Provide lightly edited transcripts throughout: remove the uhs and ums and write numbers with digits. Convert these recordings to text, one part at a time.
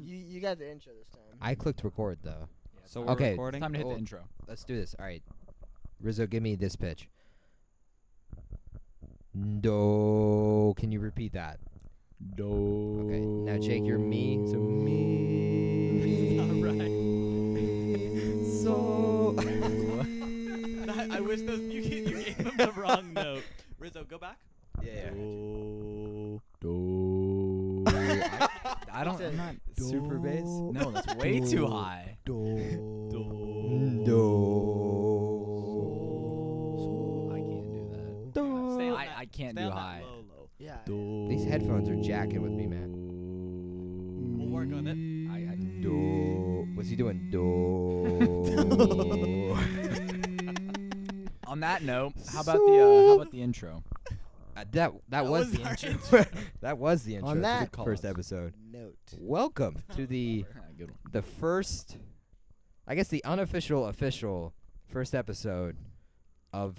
You got the intro this time. I clicked record though. So we're Okay. recording. Time to hit Well, the intro. Let's do this. All right, Rizzo, give me this pitch. Do. Can you repeat that? Do. Okay. Now, Jake, you're me. So me. So. I wish you gave him the wrong note. Rizzo, go back. Yeah. Do. I don't. I'm not Super bass? No, that's way too high. Do. I can't do that. Do. Stay on I that. can't Stay do on that high. low. Yeah. These headphones are jacking with me, man. We'll work on it. I Do. What's he doing? Do. On that note, how about the intro? That was the our intro. That was the intro. On to that the first episode. Note. Welcome to the Good one. the first, I guess the unofficial official first episode of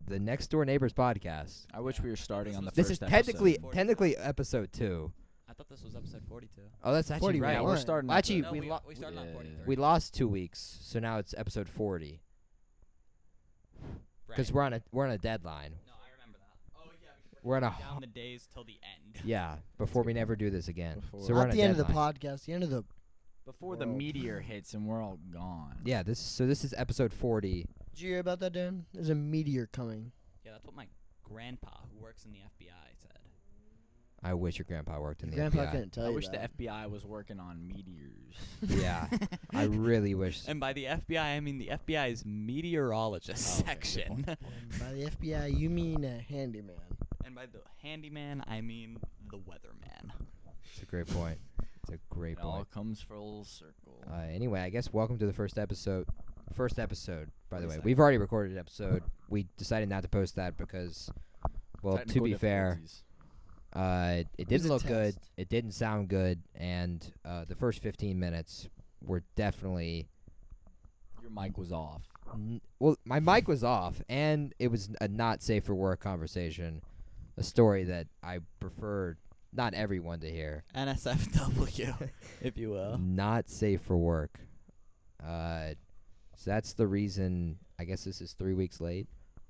the Next Door Neighbors podcast. I wish we were starting on the This first is episode. technically episode 2. I thought this was episode 42. Oh, that's actually 41. right. Yeah, we're starting. Well, actually, No, we we lo- started on yeah. 43. We lost 2 weeks, so now it's episode 40 because we're on a deadline. No, I remember that. Oh yeah. We're on a down the days till the end. Yeah, before we never do this again. Before- So we're on At a the end of the deadline. podcast, the end of the. Before the World. meteor hits and we're all gone. Yeah, this is episode 40. Did you hear about that, Dan? There's a meteor coming. Yeah, that's what my grandpa, who works in the FBI, said. I wish your grandpa worked in the Grandpa FBI. couldn't tell I you wish that. the FBI was working on meteors. Yeah, I really wish. And by the FBI, I mean the FBI's meteorologist Oh, okay, good section. point. And by the FBI, you mean a handyman. And by the handyman, I mean the weatherman. It's a great point. It's a great It all point. comes full circle. Anyway, I guess welcome to the first episode. First episode, by the way. Second. We've already recorded an episode. We decided not to post that because, well, to Technical be fair, difficulties. it was didn't a look good. test. It didn't sound good, and the first 15 minutes were definitely. Your mic was off. Well, my mic was off, and it was a not safe for work conversation, a story that I prefer not everyone to hear. NSFW, if you will. Not safe for work. So that's the reason. I guess this is 3 weeks late.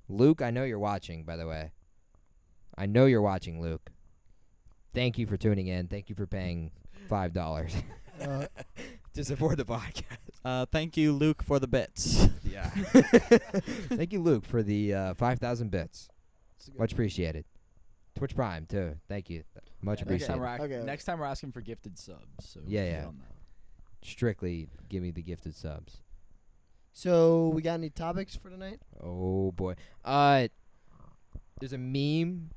Luke, I know you're watching, by the way. I know you're watching, Luke. Thank you for tuning in. Thank you for paying $5 to support the podcast. Thank you, Luke, for the bits. Yeah. Thank you, Luke, for the 5,000 bits. Much appreciated. Twitch Prime too. Thank you. Much Yeah, next time appreciated. we're Okay. Next time we're asking for gifted subs. So Yeah, get yeah. on that. Strictly give me the gifted subs. So, we got any topics for tonight? Oh boy. There's a meme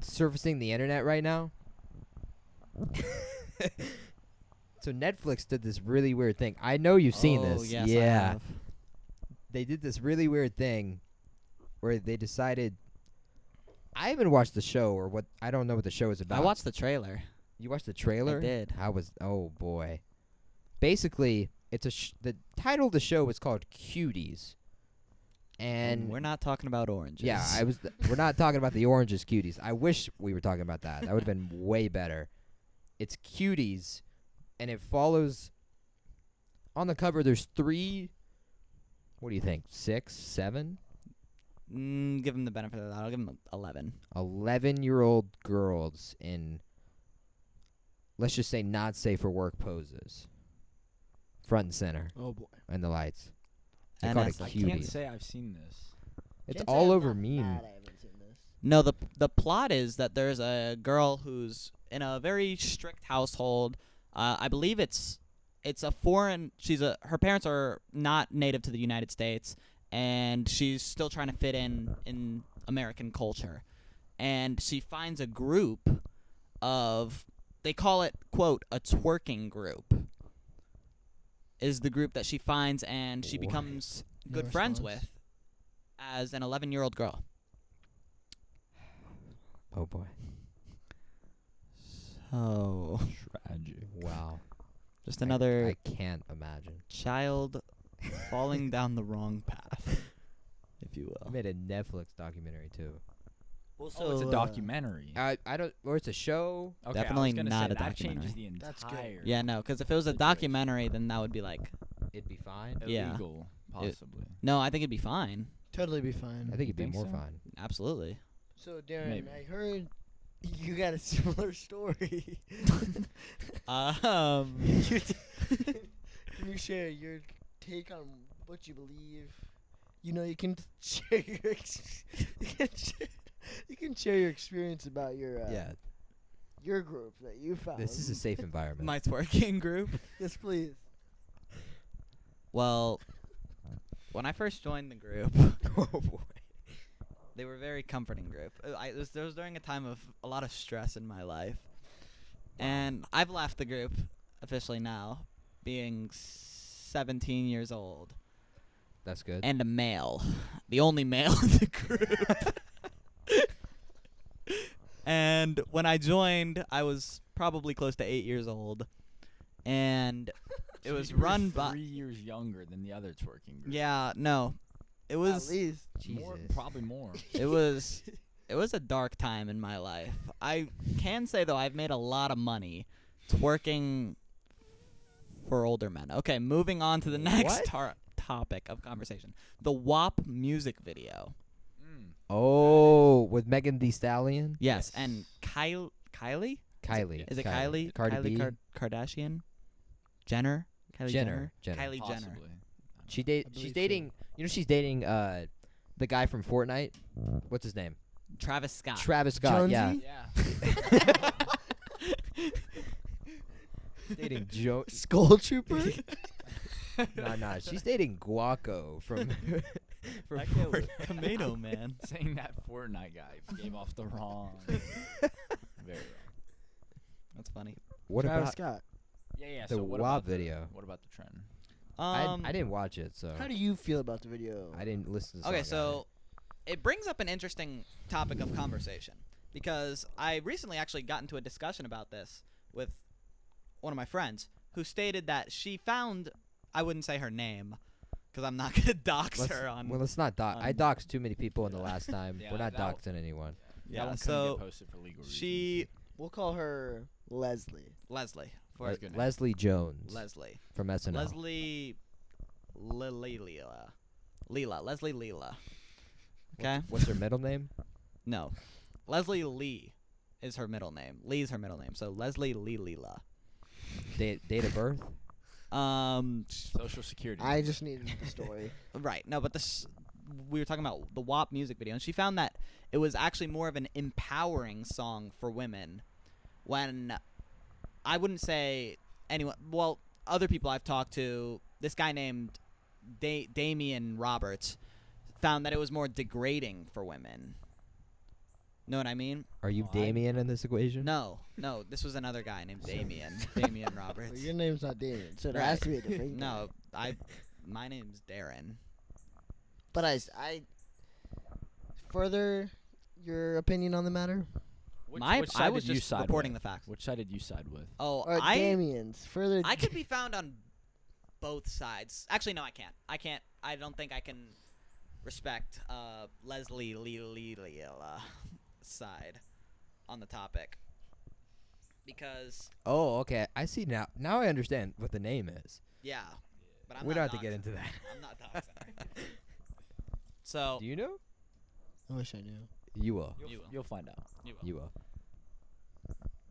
surfacing the internet right now. So Netflix did this really weird thing. I know you've seen Oh, this. yes, I yeah. have. They did this really weird thing where they decided I haven't watched the show or what I don't know what the show is about. I watched the trailer. You watched the trailer? did. How was? Oh boy. Basically, it's the title of the show is called Cuties, and we're not talking about oranges. yeah, we're not talking about the oranges cuties. I wish we were talking about that. That would have been way better. It's Cuties, and it follows. On the cover, there's 3. What do you think? 6, 7? Give him the benefit of that. I'll give him 11. 11-year-old girls in, let's just say, not safe for work poses, front and center, Oh, boy. and the lights. They And call it that's I like- Cuties. can't say I've seen this. It's Can't say all I'm over not meme. mad I haven't seen this. No, the plot is that there's a girl who's in a very strict household. I believe it's a foreign. Her parents are not native to the United States, and she's still trying to fit in American culture. And she finds a group of, they call it, quote, a twerking group, is the group that she finds and she What? becomes No good friends response. with as an 11-year-old girl. Oh boy. Oh. Tragic. Wow. Just another I can't imagine. child falling down the wrong path, if you I will. made a Netflix documentary too. Also, Oh, it's a documentary. I don't, or it's a show. Okay, definitely I was gonna not say, a that changes documentary. the That's good. entire. Yeah, no, because if it was a situation. documentary, then that would be like, It'd be fine. Yeah. Illegal, possibly. no, I think it'd be fine. totally be fine. I think it'd be think more so? fun. Absolutely. So Darren, Maybe. I heard you got a similar story. Um, Can you share your take on what you believe? You know, you can share your you can share your experience about your Yeah, your group that you found. this is a safe environment. my twerking group. Yes, please. Well, when I first joined the group, Oh boy. they were a very comforting group. It was during a time of a lot of stress in my life. And I've left the group officially now, being 17 years old That's good. and a male. The only male in the group. And when I joined, I was probably close to 8 years old. And it So was you were run by... 3 years younger than the other twerking group. Yeah, no. It At was... least. More, Jesus. probably more. It was a dark time in my life. I can say though I've made a lot of money twerking for older men. Okay, moving on to the next topic of conversation. The WAP music video. Oh, with Megan Thee Stallion. Yes, Yes. and Kylie? Kylie. Is it Kylie? Cardi Kylie B. Kardashian? Jenner? Kylie Jenner. Kylie Possibly. Jenner. She I date. believe She's so. dating. You know, she's dating the guy from Fortnite. What's his name? Travis Scott. Travis Scott. Yeah. Jonesy? Yeah. Dating Joe. Skull Trooper. Nah. She's dating Guaco from from That guy was Fortnite. Tomato Man. Saying that Fortnite guy gave off the wrong. Very wrong. That's funny. What Travis about Scott. Yeah. the So what WAP about video? What about the trend? I didn't watch it, so How do you feel about the video? I didn't listen to the Okay, song either. so it brings up an interesting topic of conversation because I recently actually got into a discussion about this with one of my friends who stated that she found, I wouldn't say her name because I'm not going to dox Let's, her on. well, let's not dox. I on- doxed too many people in the last time. Yeah, We're not that- doxing anyone. That yeah, one couldn't so get posted for legal reasons. she, We'll call her Leslie. Leslie, for That's a good name. Leslie Jones Leslie. from SNL. Leslie Leela. Leslie Leela. Okay? What's her middle name? No. Leslie Lee is her middle name. Lee's her middle name. So Leslie Lee Leela. Date of birth? Social Security. I just needed the story. Right. No, but this we were talking about the WAP music video, and she found that it was actually more of an empowering song for women. When I wouldn't say anyone. Well, other people I've talked to, this guy named Damian Roberts, found that it was more degrading for women. Know what I mean? Are you Oh, I- Damien in this equation? No, this was another guy named Damian. Damian Roberts. Well, your name's not Damien, so there has to be a different No, guy. my name's Darren. But I further your opinion on the matter? Which I side was did you just side reporting with? the facts. Which side did you side with? Oh, Or Damien's? Further. I could be found on both sides. Actually, no, I can't. I don't think I can respect Leslie Leela side on the topic because Oh, okay. I see now. Now I understand what the name is. yeah, but I'm We not don't have to get doxing into her. that. I'm not doxing her. So Do you know? I wish I knew. You will. you will. You'll find out. You will. You will.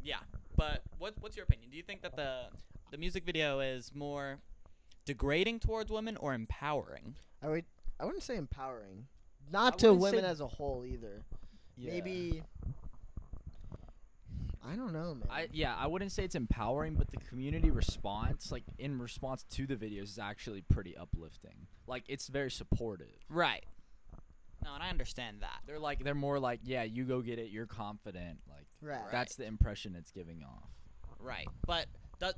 Yeah, but what's your opinion? Do you think that the music video is more degrading towards women or empowering? I wouldn't say empowering. Not I to wouldn't say- women as a whole either. Maybe. I don't know, man. I wouldn't say it's empowering, but the community response, like in response to the videos, is actually pretty uplifting. Like it's very supportive. Right. No, and I understand that. They're more like, yeah, you go get it. You're confident. Like Right. that's the impression it's giving off. Right. But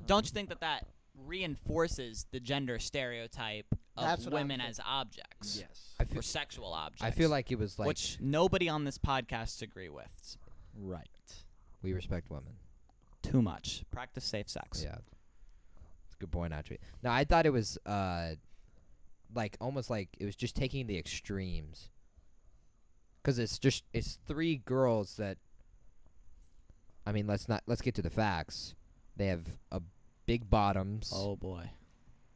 don't you think that reinforces the gender stereotype of That's what I'm women as objects? Yes. I feel, Or sexual objects. I feel like it was like which nobody on this podcast agree with. Right. we respect women. Too much. Practice safe sex. Yeah. It's a good point, actually. No, I thought it was like almost like it was just taking the extremes. 'Cause it's 3 girls that. I mean, let's get to the facts. They have big bottoms Oh boy.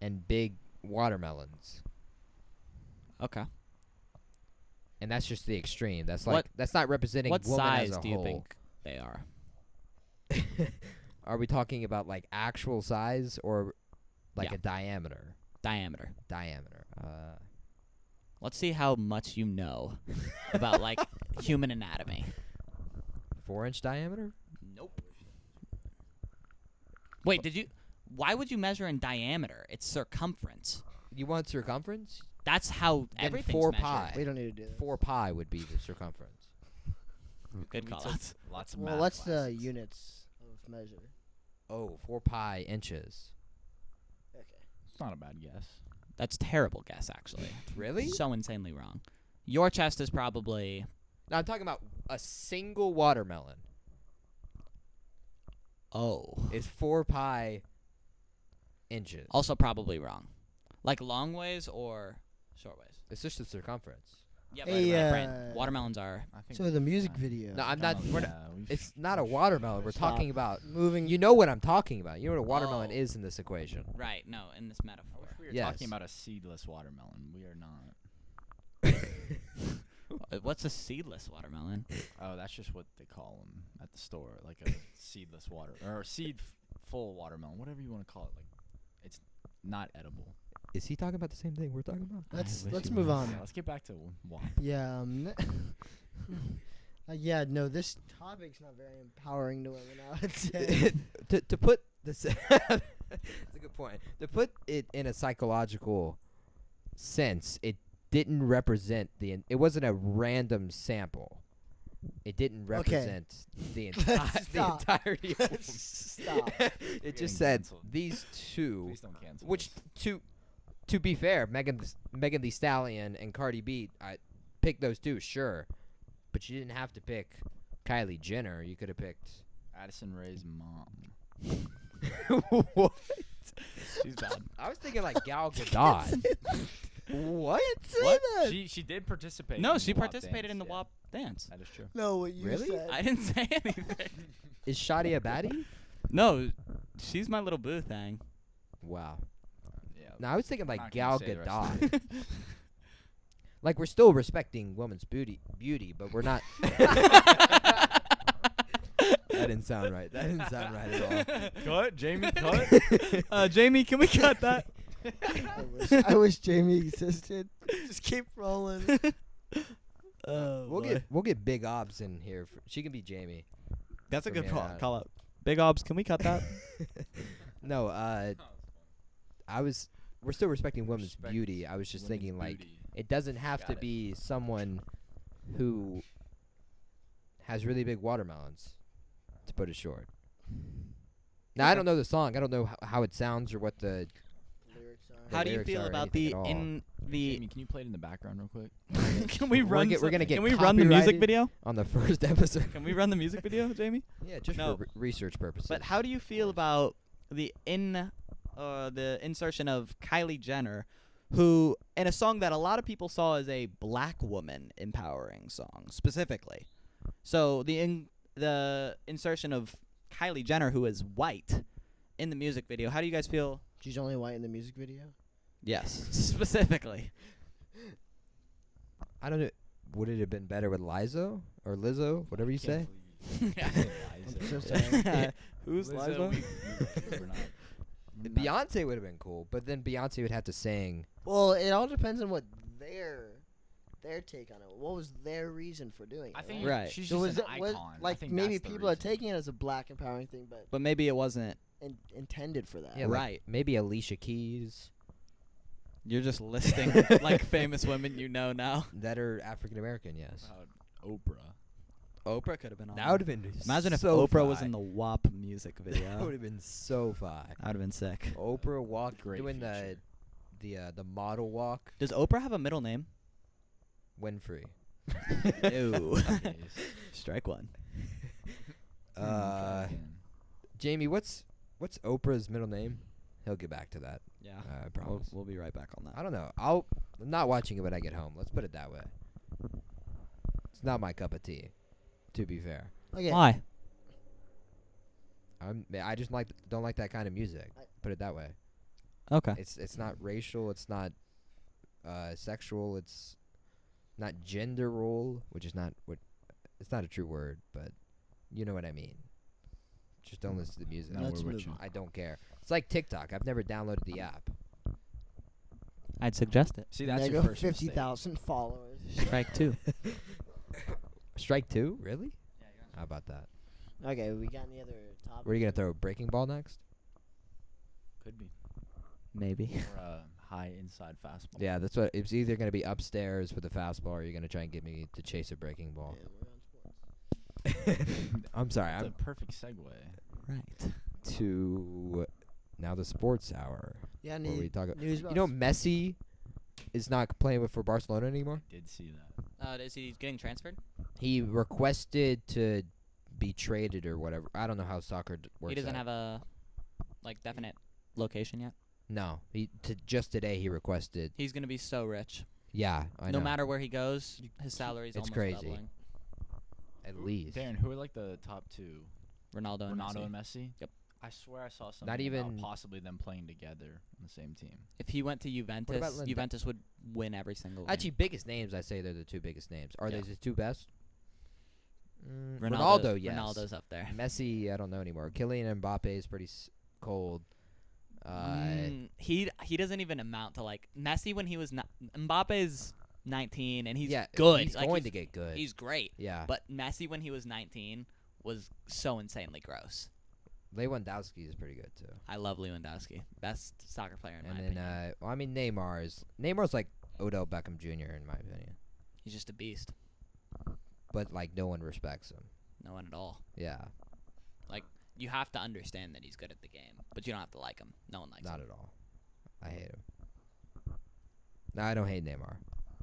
and big watermelons, Okay. and that's just the extreme. That's What- that's not representing What woman size as a do you whole. think they are? Are we talking about like actual size or like Yeah. a diameter? Diameter. Diameter. Let's see how much you know about like human anatomy. 4-inch diameter? Nope. Wait, why would you measure in diameter? It's circumference. You want circumference? That's how Then everything's 4 measured. pi. We don't need to do that. 4 pi would be the circumference. Good We call took outs. Lots of Well, math what's the classes. units of measure? Oh, 4 pi inches. Okay. It's not a bad guess. That's terrible guess actually. Really? So insanely wrong. Your chest is probably No, I'm talking about a single watermelon. Is 4 pi inches. also probably wrong. Like long ways or short ways? It's just the circumference. Yeah, Hey, Brent. Watermelons are I think So the music yeah. video. No, I'm not. We're not we've- it's not a watermelon. We're Stop. talking about. moving. You know what I'm talking about. You know what a watermelon Oh. is in this equation. right. No, in this I metaphor. wish we were Yes. talking about a seedless watermelon. We are not. What's a seedless watermelon? Oh, that's just what they call them at the store, like a seedless water or a full watermelon, whatever you want to call it. Like, it's not edible. Is he talking about the same thing we're talking about? Let's wish let's you move were. on. Yeah, let's get back to WAP. Yeah. Yeah. No, this topic's not very empowering to women. I would say. to put this, that's a good point. To put it in a psychological sense, it didn't represent it wasn't a random sample. It didn't represent the Let's stop. entirety. Of Let's stop. it getting just said canceled. these two, Please don't cancel. which us. to be fair, Megan Thee Stallion and Cardi B, I picked those two, sure, but you didn't have to pick Kylie Jenner. You could have picked. Addison Rae's mom. What? She's bad. I was thinking like Gal Gadot. What? What? She did participate. No, in she the WAP participated dance, in the yeah. WAP dance. That is true. No, what you Really? said. I didn't say anything. Is Shadi a baddie? No, she's my little boo thing. Wow. Yeah. No, I was thinking like Not Gal gonna say the rest of Gadot. Like we're still respecting women's beauty, but we're not. That didn't sound right. That didn't sound right at all. Cut, Jamie. Cut. Jamie, can we cut that? I wish Jamie existed. Just keep rolling. We'll get Big Obs in here. She can be Jamie. That's a from good here on out. call out. Big Obs, can we cut that? No, we're still respecting women's Respect beauty. I was just women's thinking like beauty. it doesn't have Got to it. be someone who has really big watermelons, to put it short. Now I don't know the song. I don't know how it sounds or what the. Lyrics are. How do you lyrics feel are or about anything the at all. in the? Jamie, can you play it in the background real quick? Can we We're run? we're gonna get Can we run the music copyrighted video? on the first episode. Can we run the music video, Jamie? Yeah, just No. for research purposes. But how do you feel about the insertion of Kylie Jenner, who in a song that a lot of people saw as a black woman empowering song specifically? So the insertion of Kylie Jenner, who is white, in the music video. How do you guys feel? She's only white in the music video. Yes, specifically. I don't know. Would it have been better with Lizzo or Lizzo, whatever you say? I'm so sorry. Who's Lizzo? We're not. Beyonce would have been cool, but then Beyonce would have to sing. Well, it all depends on what their take on it. What was their reason for doing it? I think Right. she's So just was an it was, icon. I like think maybe that's the people are reason. taking it as a black empowering thing, but But maybe it wasn't. intended for that. Yeah, like Right. maybe Alicia Keys You're just listing like famous women you know now. that are African American. Yes, Oprah. Oprah could have been on. that would have been. Imagine if so Oprah was fly. in the WAP music That would video. have been so fly. That would have been sick. Oprah walk Great doing feature. the model walk. Does Oprah have a middle name? Winfrey. Ew. Yes. Strike one. Jamie, what's Oprah's middle name? He'll get back to that. Yeah. I We'll, promise. we'll be right back on that. I don't know. I'm not watching it when I get home. Let's put it that way. It's not my cup of tea, to be fair. Okay. Why? I just don't like that kind of music. Put it that way. Okay. It's not racial. It's not sexual. It's not gender role, which is not what. It's not a true word, but you know what I mean. Just don't listen to the music. No, Let's we're move with you. on. I don't care. It's like TikTok. I've never downloaded the app. I'd suggest it. See, that's There your go first mistake. 50,000 followers. Strike 2. Strike 2? Really? How about that? Okay, we got any other topics? Where are you gonna throw a breaking ball next? Could be. Maybe. Or a high inside fastball. Yeah, that's what. It's either gonna be upstairs with a fastball, or you're gonna try and get me to chase a breaking ball. Yeah, we're on sports. I'm sorry. That's I'm a perfect segue. Right. to now the sports hour. Yeah, Where we talk. news You know, Messi is not playing for Barcelona anymore. Did see that. Is he getting transferred? He requested to be traded or whatever. I don't know how soccer works. He doesn't out. have a definite location yet. No, just today he requested. He's gonna be so rich. Yeah, I know. No matter where he goes, his salary's It's almost crazy. doubling. At least. Darren, who are like the top two? Ronaldo and Ronaldo Messi. and Messi? Yep. I swear I saw something Not about even- possibly them playing together on the same team. If he went to Juventus, Lewandowski? Juventus would win every single game. Actually, biggest names. I say they're the two biggest names. Are Yeah. they the two best? Ronaldo, yes. Ronaldo's up there. Messi, I don't know anymore. Kylian Mbappe is pretty cold. He doesn't even amount to like Messi when he was Mbappe's 19 and he's yeah, good. He's Like, going to get good. He's great. Yeah. But Messi when he was 19 was so insanely gross. Lewandowski is pretty good too. I love Lewandowski. Best soccer player in my And then, opinion. well, I mean, Neymar's like Odell Beckham Jr. in my opinion, He's just a beast. but like no one respects him. No one at all. Yeah, You have to understand that he's good at the game, but you don't have to like him. No one likes not him. at all. I hate him. No, I don't hate Neymar.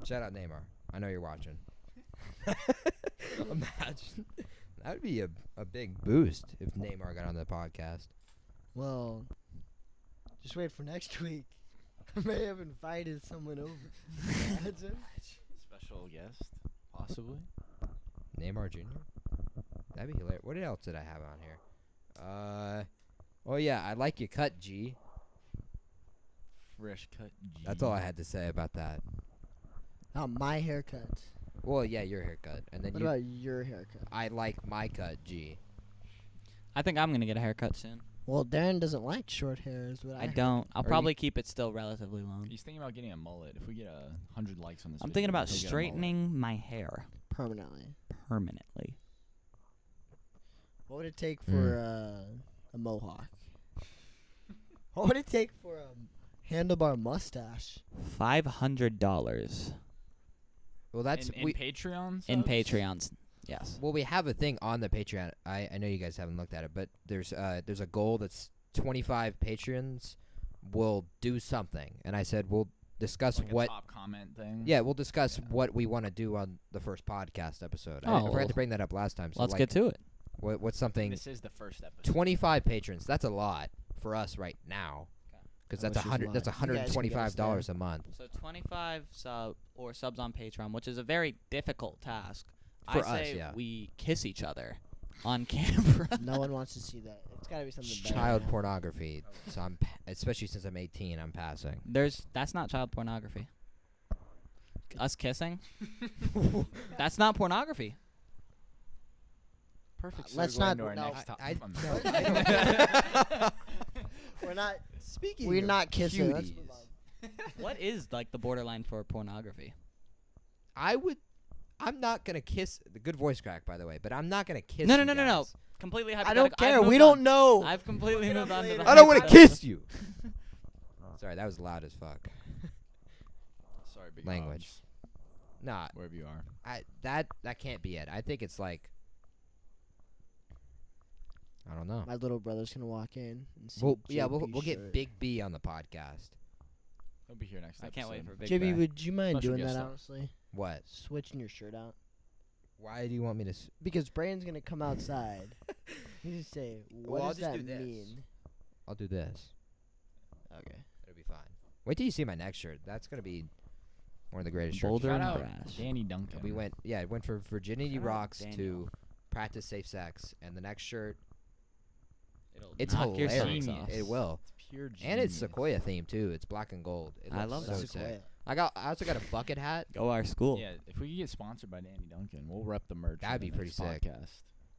Shout out Neymar. I know you're watching. Imagine. That would be a big boost if Neymar got on the podcast. Well, just wait for next week. I may have invited someone over. Imagine. Special guest, possibly. Neymar Jr. That'd be hilarious. What else did I have on here? Oh yeah, I like your cut, G. Fresh cut. G. That's all I had to say about that. My haircut. Well, yeah, your haircut, and then What about your haircut? I like my cut, G. I think I'm gonna get a haircut soon. Well, Darren doesn't like short hair, is what I I heard. don't. I'll Are you- probably keep it still relatively long. He's thinking about getting a mullet. If we get 100 likes on this, I'm video, thinking about he'll get a mullet. straightening my hair Permanently. permanently. What would it take for a mohawk? What would it take for a handlebar mustache? $500 Well, that's in we. Patreon. in subs? Patreons. Yes. Well, we have a thing on the Patreon. I know you guys haven't looked at it, but there's a goal that's 25 patrons will do something, and I said we'll discuss Like a what. top comment thing. Yeah, we'll discuss Yeah. what we want to do on the first podcast episode. I Oh, forgot to bring that up last time. So Let's like, get to it. what's I think something? this is the first episode. 25 patrons. That's a lot for us right now, because How that's much is a 100. That's lot? You guys can get us $125 a month So 25 subs on Patreon, which is a very difficult task. For I us, say yeah. we kiss each other on camera. No one wants to see that. It's got to be something better. child than that. pornography. So especially since I'm 18, I'm passing. That's not child pornography. Us kissing? That's not pornography. Perfect. Let's segue not- into our no, next I- topic. I We're not. Speaking, We're not kissing. Let's cuties. move on. What is like the borderline for pornography? I'm not gonna kiss. The good voice crack, by the way, but I'm not gonna kiss. No, you no, no, no. guys. Completely I hypothetical. don't care. I've We moved don't on. know. I've completely moved on to the I don't want to hypothetical. kiss you. Sorry, that was loud as fuck. Sorry, big Language. Hobbs, Nah, wherever you are. that can't be it. I think it's like. I don't know. My little brother's gonna walk in and see. We'll JP's get shirt. Big B on the podcast. He'll be here next I episode. can't wait for Big JB, Bear. would you mind Special doing guest that? star. Honestly, What? switching your shirt out Why do you want me to? because Brandon's gonna come outside. You just say, "What I'll does just that do this. mean?" I'll do this. Okay. It'll be fine. Wait till you see my next shirt. That's gonna be One of the greatest Boulder churches. and Shout out Brash. Danny Duncan. We went from Virginity Shout out Rocks Daniel. to Practice Safe Sex, and the next shirt, It'll it's knock your hilarious. socks off. It will. It's pure genius. And it's Sequoia themed too. It's black and gold. It I looks love so that. sick. Sequoia. I also got a bucket hat. Go our school. Yeah, if we could get sponsored by Danny Duncan, we'll rep the merch. That'd on be the pretty next sick. Podcast.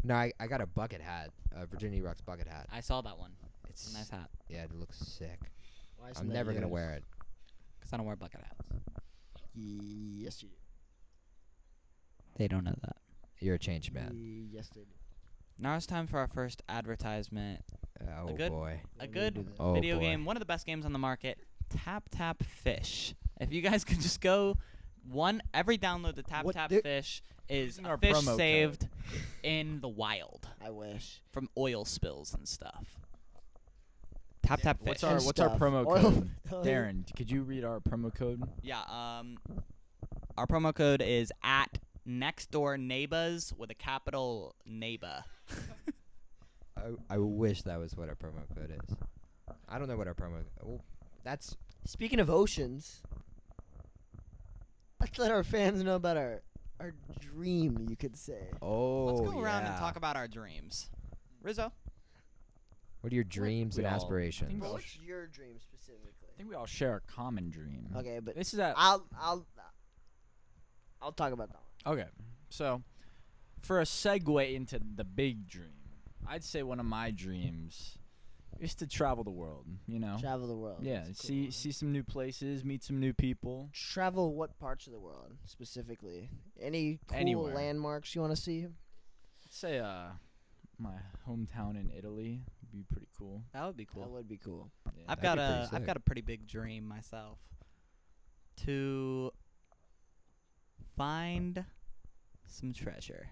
No, I got a bucket hat, a Virginity Rocks bucket hat. I saw that one. It's It's a nice hat. Yeah, it looks sick. Why isn't I'm that never gonna yours? wear it. Because I don't wear bucket hats. Yes, you do. They don't know that. You're a changed man. Yes, they do. Now it's time for our first advertisement. Oh good- boy. A Yeah, we good do that. Oh video boy. game, one of the best games on the market, Tap Tap Fish. If you guys could just go every download the Tap What Tap the- Fish is Using a our fish promo code. saved in the wild I wish. from oil spills and stuff. Tap Tap Fish. What's our And What's our stuff. promo Oil- code? Darren, could you read our promo code? Yeah, our promo code is at next door neighbors with a capital neighbor. I wish that was what our promo code is. I don't know what our promo. Oh, that's Speaking of oceans, let's let our fans know about our dream, you could say. oh. Let's go around and yeah. talk about our dreams. Rizzo? What are your dreams we and all- aspirations? think But we all what's your dream specifically? I think we all share a common dream. Okay, but This is at I'll talk about that one. Okay, so for a segue into the big dream, I'd say one of my dreams is to travel the world. You know, Travel the world. yeah, That's a cool see one. see some new places, meet some new people. Travel what parts of the world specifically? Any cool Anywhere. landmarks you want to see? I'd say my hometown in Italy would be pretty cool. That would be That cool. would be cool. Yeah. I've That'd got be pretty I've sick. got a pretty big dream myself. To find some treasure.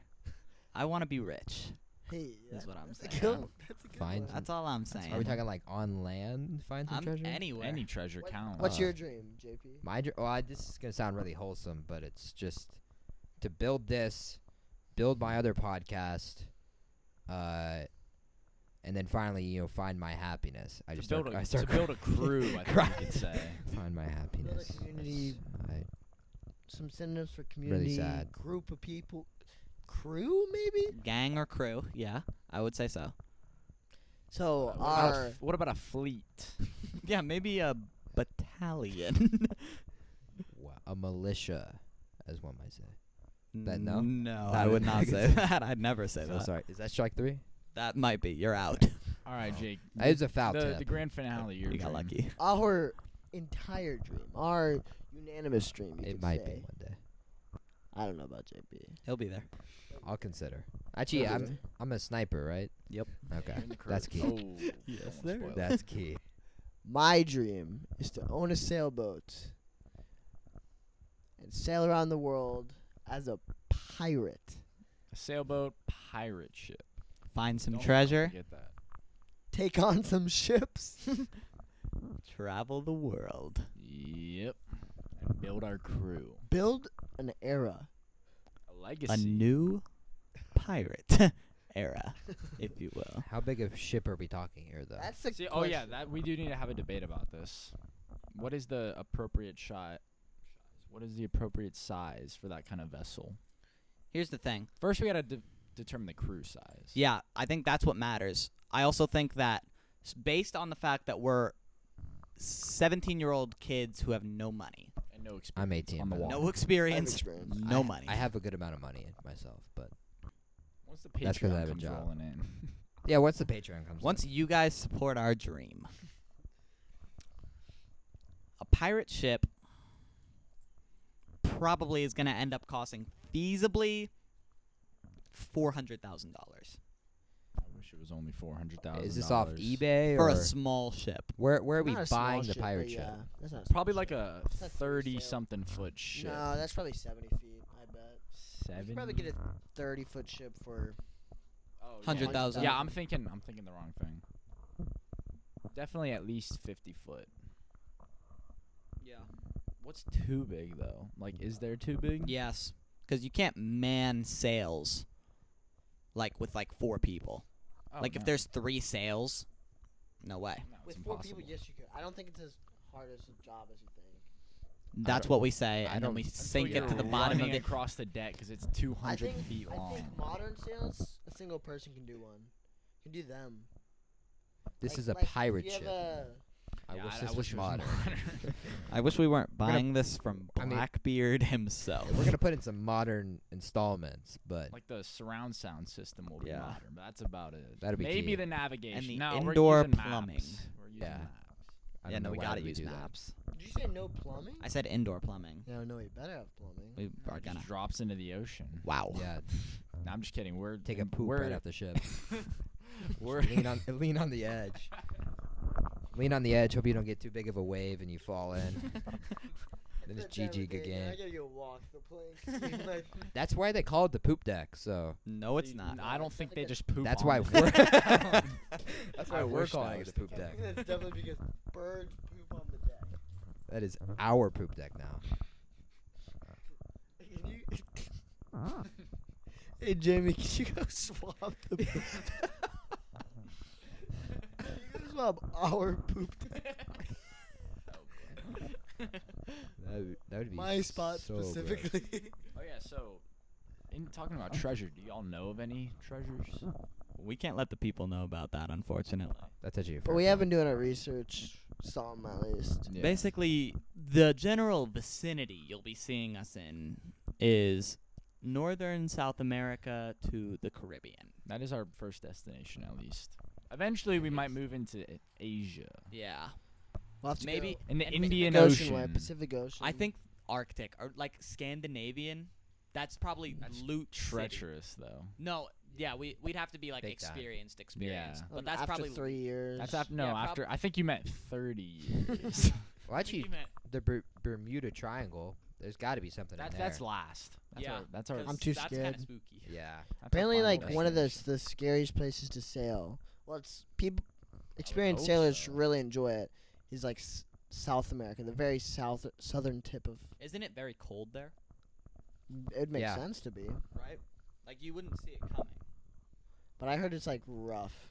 I want to be rich. Hey, That's what I'm that's saying. A good, that's a good Find one. That's all I'm saying. Are we talking like on land? Find some treasure. Anywhere. Any treasure counts. What's your dream, JP? My this is gonna sound really wholesome, but it's just to build my other podcast, and then finally find my happiness. I just to build, start, a, I start to build a crew, I think crying. you could say. find my happiness. community. I- Some synonyms for community. sad. Group of people. Crew, maybe? Gang or crew? Yeah, I would say so. So, What about a fleet? Yeah, maybe a battalion. a militia, as one might say. That no? No, That I would would- not say that. I'd never say So that. sorry. Is that strike 3? That might be. You're out. All right, Jake. That is a foul the, tip. the grand finale. Your You got dream. lucky. our entire dream. Our unanimous dream, you It could might say. be one day. I don't know about JP. He'll be there. I'll consider. Actually, I'll be I'm a sniper, right? Yep. Okay, You're in the crew. that's key. Oh, Yes, don't sir. wanna spoil it. That's key. My dream is to own a sailboat and sail around the world as a pirate. A sailboat pirate ship. Find some Don't treasure. Get that. Take on some ships. Travel the world. Yep. And build our crew. Build an era. A legacy. A new pirate era, if you will. How big of ship are we talking here, though? That's the See, question. oh yeah, that we do need to have a debate about this. What is the appropriate shot? What is the appropriate size for that kind of vessel? Here's the thing. First, we gotta determine the crew size. Yeah, I think that's what matters. I also think that based on the fact that we're 17-year-old kids who have no money, And no experience I'm 18. on the by the water. way. no experience, experience. no I- money. I have a good amount of money myself, but Once the That's 'cause I Patreon have a comes job. rolling in. yeah. Once the Patreon comes, Once you guys support our dream, a pirate ship probably is going to end up costing feasibly $400,000 I wish it was only $400,000. is this off eBay for or a small ship. where are we Not a small buying the ship, pirate but ship? yeah, that's not a Probably small like ship. a It's not free sale. 30-something foot ship. No, that's probably 70 feet, I bet. You 7. could probably get a 30-foot ship for... Oh, yeah. 100,000. Yeah, I'm thinking the wrong thing. Definitely at least 50 foot. Yeah. What's too big though? Like, is there too big? Yes, because you can't man sails like with like 4 people. Oh, like if no. there's 3 sails, no way. No, it's With 4 impossible. people, yes, you could. I don't think it's as hard as a job as you think. That's don't- what we say, I and then don't- we Until sink it to You're the bottom of running the. across the deck because it's I 200 think, feet long. I think modern sails, a single person can do one. Can do them. This Like- is a like, pirate you have ship. Yeah, I wish I this was wish it was modern. I wish we weren't gonna- buying this from I mean- Blackbeard himself. We're gonna put in some modern installments, but Like the surround sound system will be Yeah. modern, but that's about it. That'd be Maybe key. the navigation. the no, indoor we're using plumbing. Maps. We're using Yeah. maps. I Yeah, don't no, know we why gotta would use do that. maps. Did you say no plumbing? I said indoor plumbing. Yeah, no, you better have plumbing. We are It gonna. just drops into the ocean. Wow. Yeah, No, I'm just kidding. We're take a poop we're, right off the ship. We're lean on the edge. Lean on the edge. Hope you don't get too big of a wave and you fall in. Then it's GG I again. gotta go walk the plank. Like, That's why they call it the poop deck. So No, it's not. I don't think they just poop. that's on why the we're deck. that's I why we're wish that calling it was the poop the deck. I think that's definitely because birds poop on the deck. That is our poop deck now. Can you? Hey Jamie, can you go swap the? Can you go swap our poop deck? That would be My spot so gross. specifically. Oh yeah. So, in talking about treasure, do y'all know of any treasures? We can't let the people know about that, unfortunately. That's actually a But fair we point. have been doing our research. Some at least. Yeah. Basically, the general vicinity you'll be seeing us in is northern South America to the Caribbean. That is our first destination, at least. Eventually, we might move into Asia. Yeah. We'll have to Maybe go In the and Indian Pacific Ocean. way, Pacific Ocean. I think Arctic or like Scandinavian. That's probably That's loot city. treacherous, though. No, yeah, we'd have to be like Big time. experienced, Yeah. But that's after probably 3 years. That's after no. Yeah, prob- after I think you meant 30 years. Well, actually, the Bermuda Triangle. There's got to be something in there. That's last. That's Yeah, our, that's our. 'cause I'm too that's scared. Kind of spooky. Yeah. that's our Apparently, final like one of destination. the scariest places to sail. Well, it's people, experienced hope sailors so. really enjoy it. Is like South America, the very southern tip of. Isn't it very cold there? It makes Yeah. sense to be, Right. Like you wouldn't see it coming. but I heard it's like rough.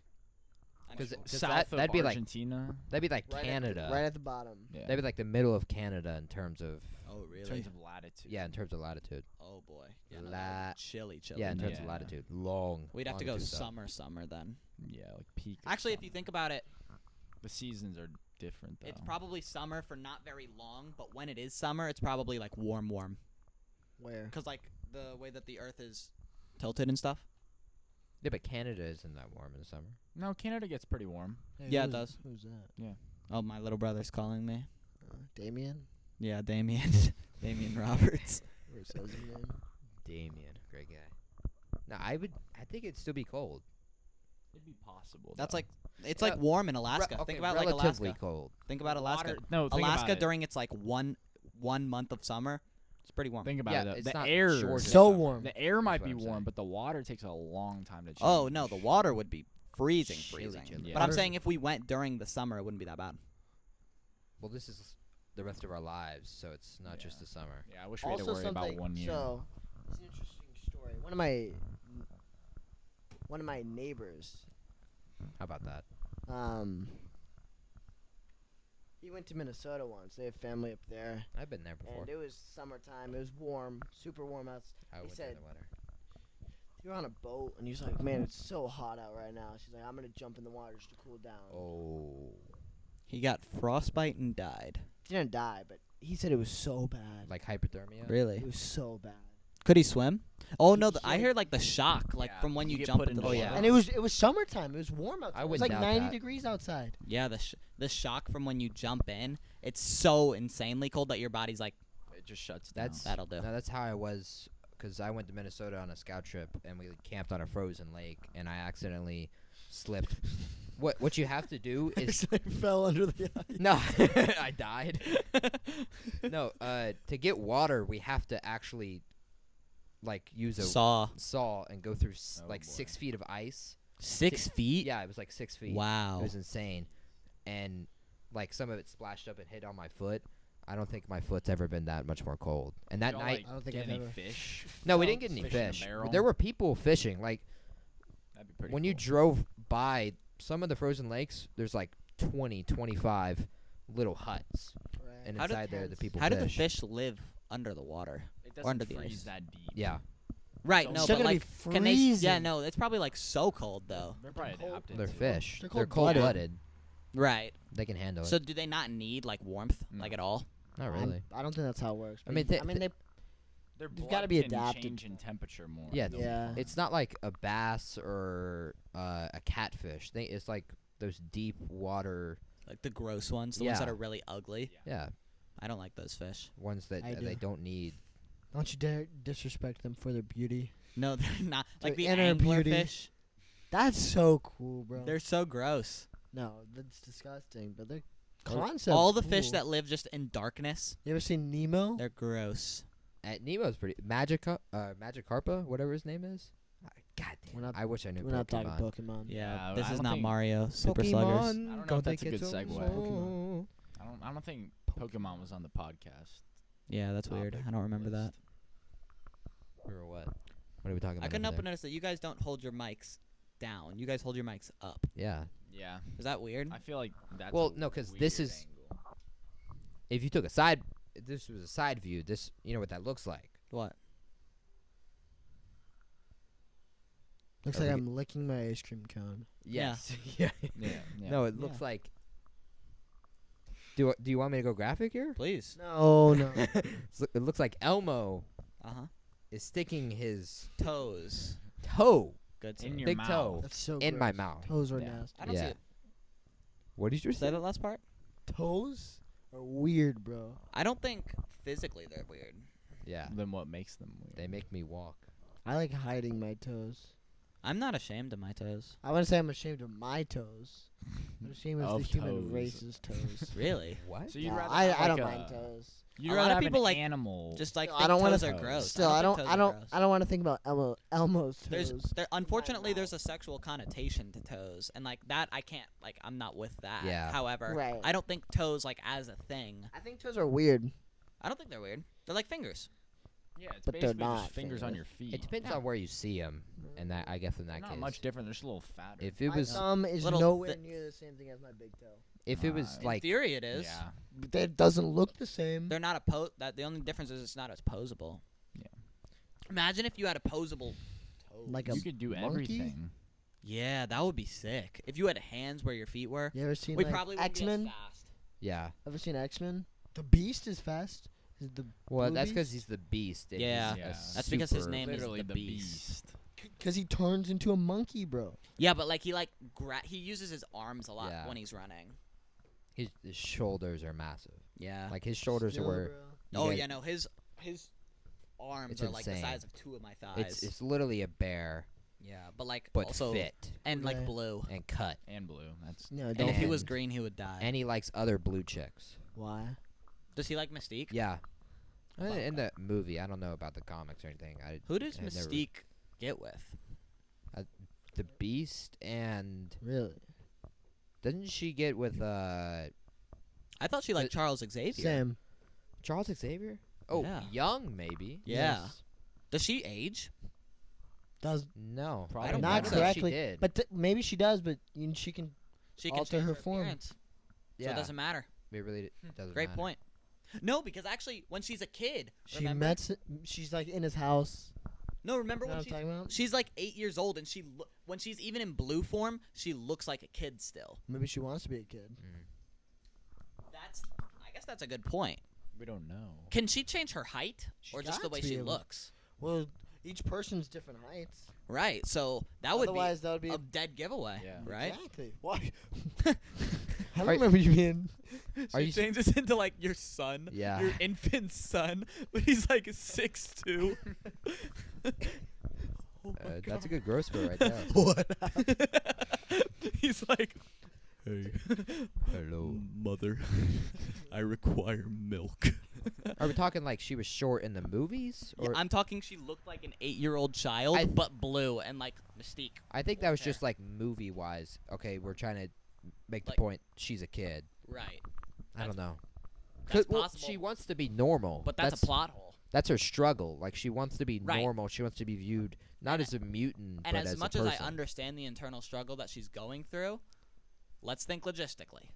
I'm 'Cause sure. it- south of that'd be like- Argentina. That'd be like Right Canada. right at the bottom. Yeah. That'd be like the middle of Canada in terms of Oh in terms of latitude. yeah, in terms of latitude. Oh boy. Yeah, no, La- that would be chilly. Yeah, in terms Yeah. of latitude. Long. We'd have to go longitude, though. summer then. Yeah, like peak. of Actually, if you summer. think about it, the seasons are different though. it's probably summer for not very long, but when it is summer, it's probably like warm. Where? Cause like the way that the Earth is tilted and stuff. Yeah, but Canada isn't that warm in the summer. No, Canada gets pretty warm. Hey, Yeah, it who's- does. Who's that? Oh, my little brother's calling me. Damien. Yeah, Damien. Damien Roberts. Or it says his name. Damien, great guy. No, I think it'd still be cold. It'd be possible. That's though. like it's Yeah, like warm in Alaska. Okay, Think about like relatively Alaska. cold. Think about Alaska. Water, no, think Alaska about it. during its like one month of summer, it's pretty warm. Think about Yeah, it. Though. it's The not air. Georgia So summer. warm. The air might what be I'm warm, saying. but the water takes a long time to change. Oh no, the water would be freezing. Chilly. Yeah. But I'm Water- saying if we went during the summer, it wouldn't be that bad. Well, this is the rest of our lives, so it's not just Yeah. the summer. Yeah, I wish we had to Also worry about something. 1 year. So it's an interesting story. One of my neighbors. How about that? He went to Minnesota once. They have family up there, I've been there before. and it was summertime. It was warm, super warm out. I he went in said- the winter. He was on a boat, and he was like, "Man, it's so hot out right now." She's like, "I'm gonna jump in the water just to cool down." Oh, He got frostbite and died. Didn't die, but he said it was so bad. like hypothermia. Really? It was so bad. Could he swim? Oh no, He I heard like the shock, like Yeah, from when you you get jump put into into the Oh, water. yeah. And it was summertime. It was warm outside. I It was wouldn't like doubt 90 that. degrees outside. Yeah, the shock from when you jump in, it's so insanely cold that your body's like, It just shuts down. That's that'll do. No, that's how I was, because I went to Minnesota on a scout trip and we camped on a frozen lake, and I accidentally slipped. What you have to do is I fell under the ice. no, I died. No, to get water, we have to actually like use a saw and go through Oh, like boy. 6 feet of ice. 6 feet. Yeah, it was like 6 feet. Wow. It was insane, and like some of it splashed up and hit on my foot. I don't think my foot's ever been that much more cold. And that Y'all, night, like, I don't think get I've any ever- fish. no, we Oh, didn't get any fish in a fish. barrel? There were people fishing. Like That'd be pretty when cool. you drove by some of the frozen lakes, there's like 20, 25 little huts. Right. and How do- inside there the people How do fish. the fish live under the water? It Or under doesn't the freeze ice. that deep. Yeah, Right. So No, it's still but gonna like, be can they? Yeah. freezing. No, it's probably like so cold though. They're probably cold. adapted. they're to it. fish. They're They're cold-blooded. cold-blooded. Right. They can handle So it. do they not need like warmth No. like at all? Not really. I don't think that's how it works. I mean, but they Their They've blood gotta be can adapted change to in it. temperature more. Yeah, than Yeah. It's not like a bass or a catfish. It's like those deep water. Like the gross ones, the ones that Yeah. are really ugly. Yeah, I don't like those fish. ones that I they do. don't need. don't you dare disrespect them for their beauty. No, they're not. Like the Their inner angler beauty. fish. That's so cool, bro. They're so gross. no, that's disgusting. But they're All- concept. All the fish that live just in darkness, You ever seen Nemo? they're gross. Nemo's pretty Magikarpa, whatever his name is. God damn. We're not- I wish I knew We're not talking Pokemon. Pokemon. Yeah, I this is don't not think- Mario Super Sluggers. Pokemon, I don't know go if that's take a it good so segue. slow. I don't think Pokemon was on the podcast. Yeah, that's weird. topic I don't remember that. list. Or what? What are we talking about? I couldn't over help but there? notice that you guys don't hold your mics down. You guys hold your mics up. Yeah. Yeah, Is that weird? I feel like that's. Well, a no, 'cause this weird is- angle. If you took a side, if this was a side view. This, you know what that looks like. What? Looks Are like we I'm licking my ice cream cone. Yes. Yeah. Yeah. No, it looks Yeah. like. Do you want me to go graphic here? Please. No, no. It looks like Elmo Uh huh. is sticking his Toes. toe Good. In sir. your big mouth. toe That's so in my gross. mouth. Toes are Yeah. nasty. I don't see Yeah. it. What did you Say say? that last part. Toes are weird, bro. I don't think physically they're weird. Yeah. Then what makes them weird? They make me walk. I like hiding my toes. I'm not ashamed of my toes. I want to say I'm ashamed of my toes. I'm ashamed of the Of human toes. race's toes. Really? What? So you'd No, rather I have don't like mind a- toes. You'd A rather lot of have people an like- animal. Just like Still, think I don't wanna toes are th- gross. Still, I don't. think I toes are don't. gross. I don't want to think about Elmo's toes. Unfortunately mouth. there's a sexual connotation to toes, and like that I can't like I'm not with that. Yeah. However, Right. I don't think toes like as a thing. I think toes are weird. I don't think they're weird. They're like fingers. Yeah, it's But they're basically not just fingers on fingers. your feet. It depends Yeah. on where you see them, and that I guess in They're that not case, much different. They're just a little fatter. if it My was thumb is little nowhere thi- near the same thing as my big toe. if it was In In like theory, it is. Yeah. But that doesn't look the same. They're not that the only difference is it's not as posable. Yeah. Imagine if you had opposable toes. Like a You could do monkey? everything. Yeah, that would be sick. If you had hands where your feet were, You ever seen we like probably wouldn't X-Men? be as fast. yeah. Ever seen X-Men? The Beast is fast. Is the Well, Blue that's because Beast? he's the beast. And Yeah. he's a Yeah. That's because his super- name is Literally the Beast. because he turns into a monkey, bro. Yeah, but like he uses his arms a lot Yeah. when he's running. His shoulders are massive. Yeah. Like his shoulders Still, were. bro. you Oh guys- yeah, no, his arms It's are like the insane. size of two of my thighs. It's literally a bear, yeah, but like but also fit and like Okay. blue. and cut. And blue. That's No, And don't. if he And- was green, he would die. And he likes other blue chicks. Why? Does he like Mystique? Yeah. Love In the movie, I don't know about the comics or anything. Who does had never- Mystique get with? The Beast and Really? doesn't she get with I thought she liked The- Charles Xavier. Sam. Charles Xavier? Oh, Yeah. young maybe. Yeah. Yes. Does she age? Does No, Probably I don't not think so. correctly, She did. but maybe she does. But she can. She can Alter change her her form. appearance, so yeah, it doesn't matter. it really doesn't. Great matter. point. No, because actually, when she's a kid, She remember? met. She's like in his house. No, remember You know when what I'm talking about? she's like 8 years old, and when she's even in blue form, she looks like a kid still. Maybe she wants to be a kid. I guess that's a good point. we don't know. Can she change her height, She's or just the got way to be she able- looks? Well, each person's different heights. Right. So that would Otherwise, that would be be a dead giveaway. Yeah. Right. Exactly. Why? I don't Are- remember you being. Are you s- changes into like your son, Yeah. your infant son, but he's like 6'2". That's a good growth spurt right there. What? He's like, hey, Hello. mother, I require milk. Are we talking like she was short in the movies, or I'm talking. She looked like an 8-year-old child, I- but blue and like Mystique. I think that was hair. just like movie wise. Okay, we're trying to make Like- the point. She's a kid. Right. I don't know. That's Well, possible. she wants to be normal, But that's a plot hole. That's her struggle. Like she wants to be Right. normal. She wants to be viewed not And- as a mutant, And but as as much a as person. I understand the internal struggle that she's going through, let's think logistically.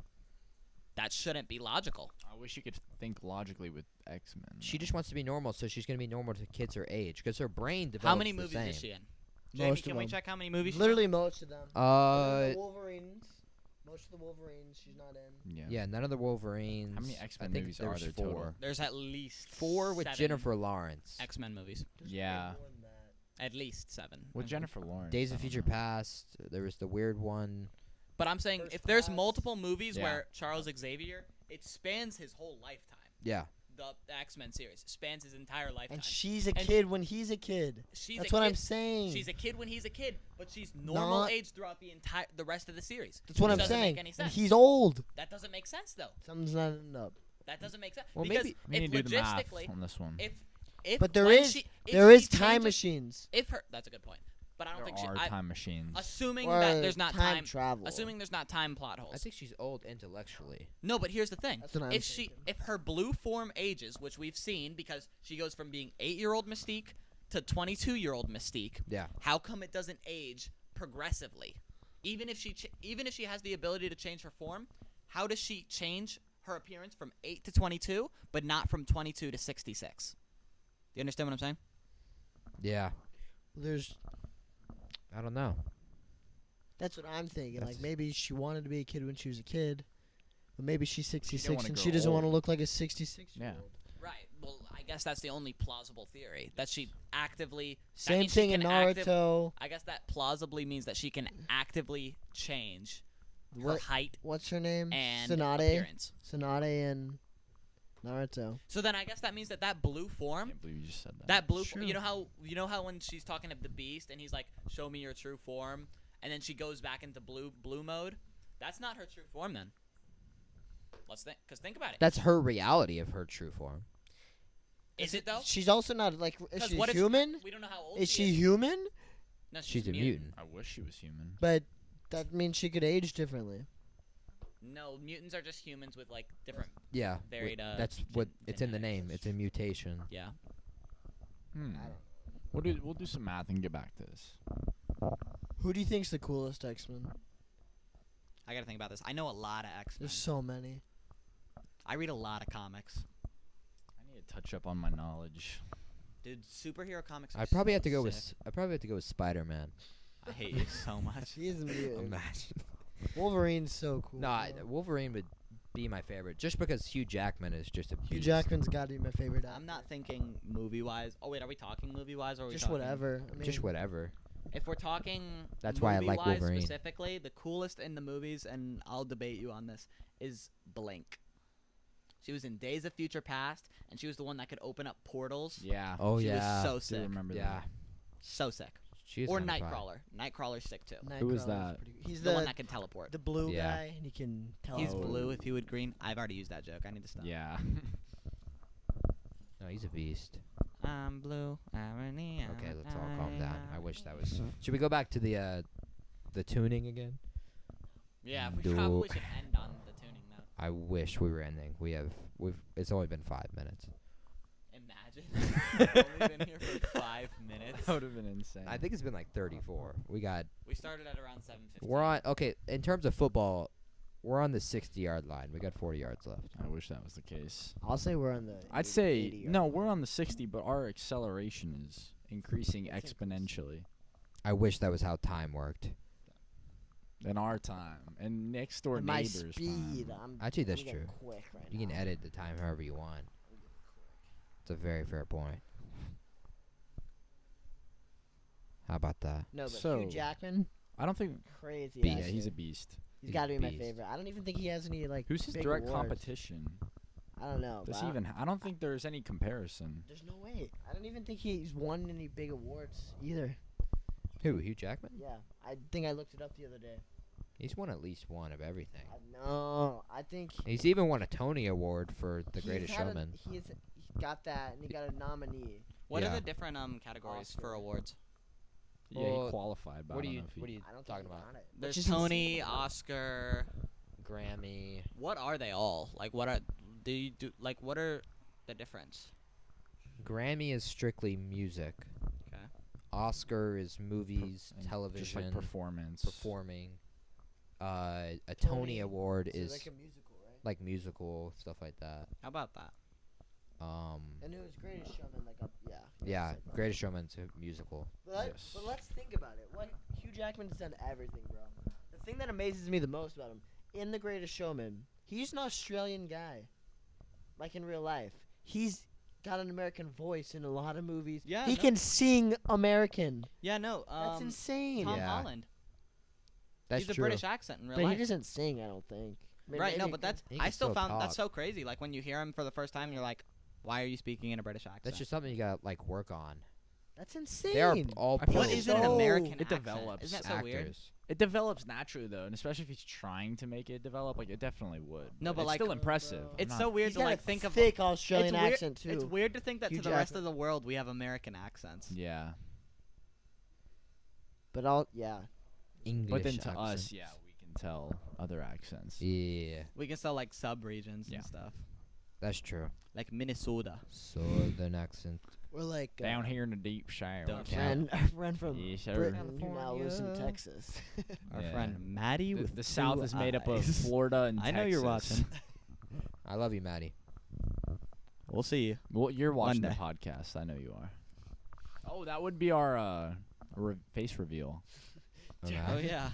That shouldn't be logical. I wish you could think logically with X-Men. She just wants to be normal, so she's gonna be normal to kids her age, because her brain develops How many the movies same. is she in? Jamie, Most can of we them. check how many movies? she's Literally most of them. Uh, The Wolverines. Most of the Wolverines she's not in. Yeah. yeah, none of the Wolverines. How many I X-Men think movies there's are there four. total? There's at least 4 with 7 Jennifer Lawrence. X-Men movies. There's Yeah. way more than that. At least 7. With Jennifer Lawrence. Days I of don't Future know. Past. There was the weird one. But I'm saying First if there's Class. multiple movies Yeah. where Charles Xavier, it spans his whole lifetime. Yeah. The X-Men series spans his entire lifetime. And she's a And kid when he's a kid. She's That's a what kid. I'm saying. She's a kid when he's a kid, but she's normal Not- age throughout the rest of the series. That's what Which I'm doesn't saying. Make any And sense. he's old. That doesn't make sense though. Something's not adding up. That doesn't make sense. Well, because maybe- We need if to do the math logistically, on this one. if But there when is she, if there she is time changes- machines. If her, that's a good point. But I don't There think are she. time machines. Assuming Or that there's not time travel. Assuming there's not time plot holes. I think she's old intellectually. No, but here's the thing. That's what I'm thinking. If her blue form ages, which we've seen because she goes from being 8-year-old Mystique to 22-year-old Mystique, Yeah. how come it doesn't age progressively? Even if she has the ability to change her form, how does she change her appearance from 8 to 22 but not from 22 to 66? Do you understand what I'm saying? Yeah. There's I don't know. that's what I'm thinking. That's- Like maybe she wanted to be a kid when she was a kid, but maybe she's 66 wanna and grow she doesn't want to old. look like a 66-year-old. Right. Well, I guess that's the only plausible theory that she actively. that Same means she thing in can Naruto. I guess that plausibly means that she can actively change her What height what's her name? and Tsunade. appearance. Tsunade and Naruto. So then I guess that means that blue I form, can't believe you just said that. that blue, Sure. you know how when she's talking of the beast and he's like, "Show me your true form," and then she goes back into blue mode. That's not her true form then. Let's think, cause think about it. That's her reality of her true form. Is it though? She's also not like is 'Cause she what if- human? We don't know how old Is she is. human? No, She's a mutant. I wish she was human. But that means she could age differently. No, mutants are just humans with like different. Yeah. Varied, That's what it's in the genetics. name. It's a mutation. Yeah. We'll do some math and get back to this. Who do you think's the coolest X-Men? I gotta think about this. I know a lot of X-Men. There's so many. I read a lot of comics. I need to touch up on my knowledge. Dude, superhero comics are I'd probably so have to go with sick. I'd probably have to go with Spider-Man. I hate you so much. He's a mutant. Imagine. Wolverine's so cool. No, though. Wolverine would be my favorite, just because Hugh Jackman is just a Hugh beast. Jackman's got to be my favorite. I'm actor. not thinking movie-wise. Oh wait, are we talking movie-wise or are we Just talking whatever. I mean, Just whatever. If we're talking That's why I like movie-wise Wolverine. specifically, the coolest in the movies, and I'll debate you on this, is Blink. She was in Days of Future Past, and she was the one that could open up portals. Yeah. Oh She yeah. was so I do sick. remember Yeah. So sick. She is Or kinda fire. Nightcrawler. Nightcrawler's sick too. Who is Nightcrawler's that? pretty good. He's The one the that can teleport. the blue Yeah. guy, and he can tell. He's Oh. blue if he would green. I've already used that joke. I need to stop. that. Yeah. No, he's a beast. I'm blue. Okay, let's all calm down. I wish that was. Should we go back to the tuning again? Yeah, we Do- probably should end on the tuning note. I wish we were ending. It's only been 5 minutes. Imagine. We've only been here for 5 minutes. That would have been insane. I think it's been like 34. We started at around 7:15. we're on okay, in terms of football, we're on the 60-yard line. We got 40 yards left. I wish that was the case. I'll say we're on the. I'd 80 say 80 no. yard We're line. on the 60, but our acceleration is increasing It's exponentially I wish that was how time worked. in our time and next door At my neighbors' speed. time. Actually, that's I'm getting true. Quick right You can now. edit the time however you want. It's a very fair point. How about that? No, but So- Hugh Jackman, I don't think. crazy. Beast. Yeah, actor. he's a beast. He's he's got to a be my beast. favorite. I don't even think he has any like. Who's his big direct awards. competition? I don't know. Does but he I- even? I don't think there's any comparison. There's no way. I don't even think he's won any big awards either. Who? Hugh Jackman? Yeah, I think I looked it up the other day. He's won at least one of everything. No, I think He's even won a Tony Award for The he's Greatest had Showman. He got that, and he got a nominee. What are Yeah. the different categories for Oscar. awards? Yeah, Well, he qualified, but What I are don't you know if he. What are you I don't talking think he about? got it. There's Which is Tony, insane. Oscar. Grammy. What are they all? Like, what are like? What are the difference? Grammy is strictly music. Okay. Oscar is movies, and television, just like performance. performing. A Tony Award So is like a musical, right? like musical stuff like that. How about that? And it was Greatest Showman, like a Yeah, it's like Greatest Showman's a musical. Yes. But let's think about it. What Hugh Jackman's done everything, bro. The thing that amazes me the most about him in The Greatest Showman, he's an Australian guy, like in real life. He's got an American voice in a lot of movies. Yeah, he no. can sing American. Yeah, no. That's insane. Tom Yeah. Holland. That's He's a true. British accent in real But he life. doesn't sing, I don't think. Right, no, maybe but he that's He I can still still found talk. that's so crazy. Like when you hear him for the first time, you're like, why are you speaking in a British accent? That's just something you gotta like work on. That's insane. They are all I feel What like is an so- American it accent? develops Isn't that so weird? actors. It develops naturally though, and especially if he's trying to make it develop, like it definitely would. No, but it's like- still impressive. Bro. It's I'm so not- weird He's to got like a think of. thick Australian it's weird, accent too. It's weird to think that Hugh to the rest Jackman. of the world we have American accents. Yeah, But yeah. English but then to us, accent. yeah, we can tell other accents. Yeah, We can sell like sub regions Yeah. and stuff, that's true. like Minnesota. Southern accent. We're like Down here in the deep south. Don't our friend from Yes, sir. Britain who now lives in California. Texas. Our Yeah. friend Maddie The, with the South blue is made up of eyes. Florida and I Texas. know you're watching. I love you, Maddie. We'll see you. Well, you're watching the day. podcast. I know you are. Oh, that would be our face reveal. Oh, Oh nice. yeah.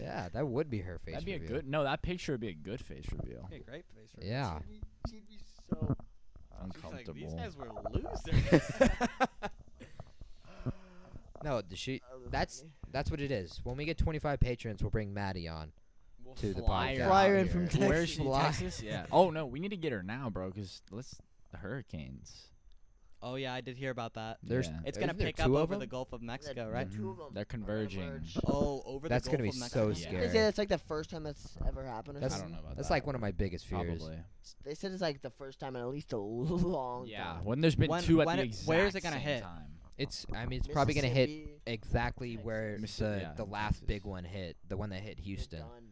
Yeah, that would be her face. That'd be reveal. a good. No, that picture would be a good face reveal. Okay, great face. Yeah. She'd be so. Uncomfortable. These guys were losers. No, that's what it is. When we get 25 patrons, we'll bring Maddie on. We'll to the fly podcast. her Fly her out in from here. Texas. Where's she? Fly. Texas? Yeah. Oh no, we need to get her now, bro. Cause the hurricanes. Oh yeah, I did hear about that. There's Yeah. It's gonna isn't there pick up two of over them? the Gulf of Mexico, right? Two of them. They're converging. Oh, over That's the gonna Gulf be of so Mexico. scary. They say it's like the first time that's ever happened. Or That's- I something. don't know about That's that. like one of my biggest fears. Probably. They said it's like the first time in at least a long Yeah. time. When there's been When- two at when the it- exact where is it gonna same hit? time. It's it's probably gonna hit Mississippi, exactly Texas. where Mississippi, the yeah, the last Texas. big one hit, the one that hit they're Houston. done.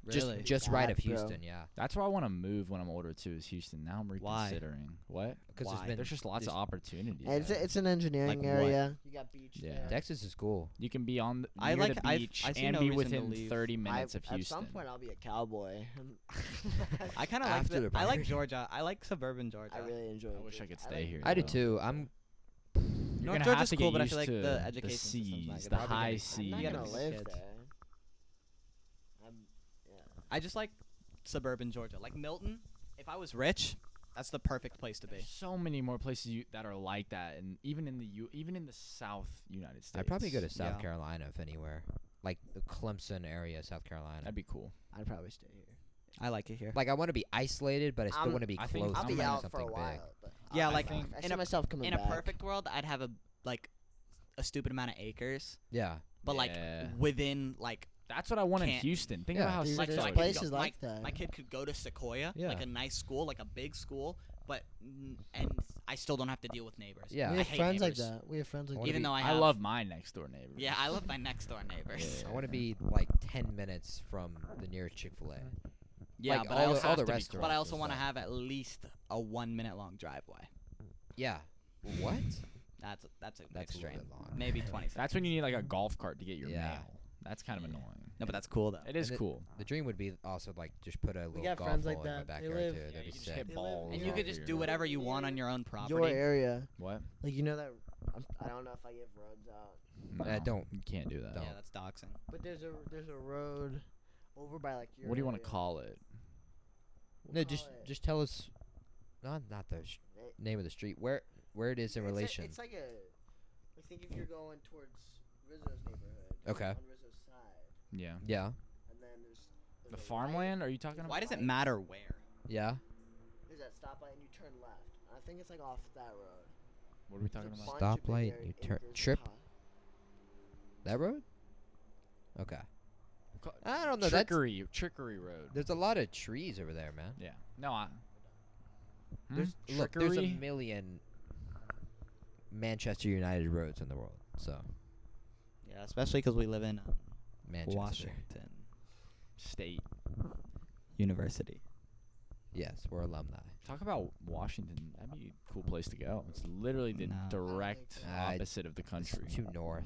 Really? Just right of Bad, bro. Houston, yeah. That's where I want to move when I'm older too. Is Houston? Now I'm Why? reconsidering. What? Because Why? there's There's just lots of there's- opportunities. And there. it's an engineering Like what? area. You got beach Yeah. there. Texas is cool. You can be on I near like- the beach I see and no be reason to within leave. 30 minutes of At Houston. some point, I'll be a cowboy. I kind of like After the I like party. Georgia. I like suburban Georgia. I really enjoy. I wish I Georgia. could stay like- here. I do though. too. I'm You're North gonna Georgia's have to cool, get but I used feel like to the education system's not seas, good. the Probably gonna high be- I'm seas. not You gotta gonna be live kids. there. Yeah. I just like suburban Georgia, like Milton. If I was rich, that's the perfect place to be. There's so many more places that are like that, and even in the South United States. I'd probably go to South Yeah. Carolina if anywhere. Like the Clemson area, South Carolina. That'd be cool. I'd probably stay here. I like it here. Like I want to be isolated, but I still I'm- want to be I think close I'll to be doing out for something a big. while. But Yeah, I like, think I in see a- myself coming In a back. perfect world, I'd have a stupid amount of acres, Yeah. but like Yeah. within like That's what I want in Can't- Houston. Think Yeah. about how Dude, like there's so I places could go, like that. my kid could go to Sequoia, Yeah. like a nice school, like a big school, but and I still don't have to deal with neighbors. Yeah. We I have hate friends neighbors. like that. We have friends like wanna that. Even be- though I I have, love my next door neighbor. yeah, I love my next door neighbors. Yeah. I want to be like 10 minutes from the nearest Chick-fil-A. Yeah, Like, but all I the- also all the have to be- restaurants but I also and want to stuff. have at least a 1 minute long driveway. Yeah. What? That's a That's a extreme. little bit long. Maybe 20. That's when you need like a golf cart to get your Yeah. mail. That's kind of Yeah. annoying. No, but that's cool though. It is And it- cool. The dream would be also like just put a little got golf friends hole like in my that. They backyard live- too. Yeah, That'd you be just sick. hit They live balls. And you all could over just your- do whatever you want on your own property. Your area, What? like you know that. I don't know if I give roads out, No, don't. You can't do that. Don't. Yeah, that's doxing. but there's a road over by like your. What do you want to area. call it? We'll No, call it- just tell us. Not the it- name of the street. Where it is in relation. It's like a. I think if you're going towards Rizzo's neighborhood. Okay. On Rizzo's side, Yeah. Yeah. and then there's The a farmland? Are you talking about? Why does it matter where? Yeah. There's that stoplight and you turn left. I think it's like off that road. What are we There's talking a about? bunch of big Stoplight, area- you turn- acres of trip? hot- That road. Okay. Co- I don't know. That's, Trickery Road. there's a lot of trees over there, man. Yeah. No, I. There's a million Manchester United roads in the world. So Yeah, especially because we live in Manchester. Washington State. University. Yes, we're alumni. Talk about Washington. That'd be a cool place to go. It's literally the No. direct I- opposite of the It's country. too north.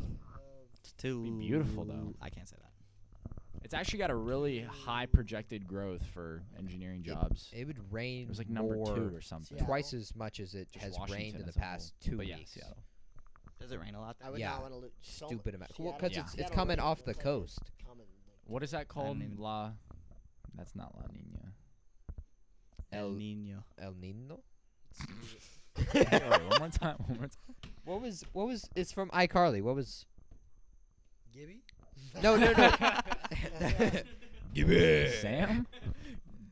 It's too Be beautiful, though. I can't say that. It's actually got a really high projected growth for engineering jobs. It would rain It was like number more, 2 or something. Yeah. twice as much as it Just has Washington rained in the as a past whole. 2 But yeah, weeks. Seattle. Does it rain a lot? I would Yeah. not want to lose. Stupid amount. Well, Seattle- 'cause Yeah. it's Seattle coming rain, off the it's like coast. common, like, What is that called? even- That's not La Nina. El Nino. El Nino. Wait, one more time. One more time. What was? It's from iCarly. What was? Gibby? No. Sam?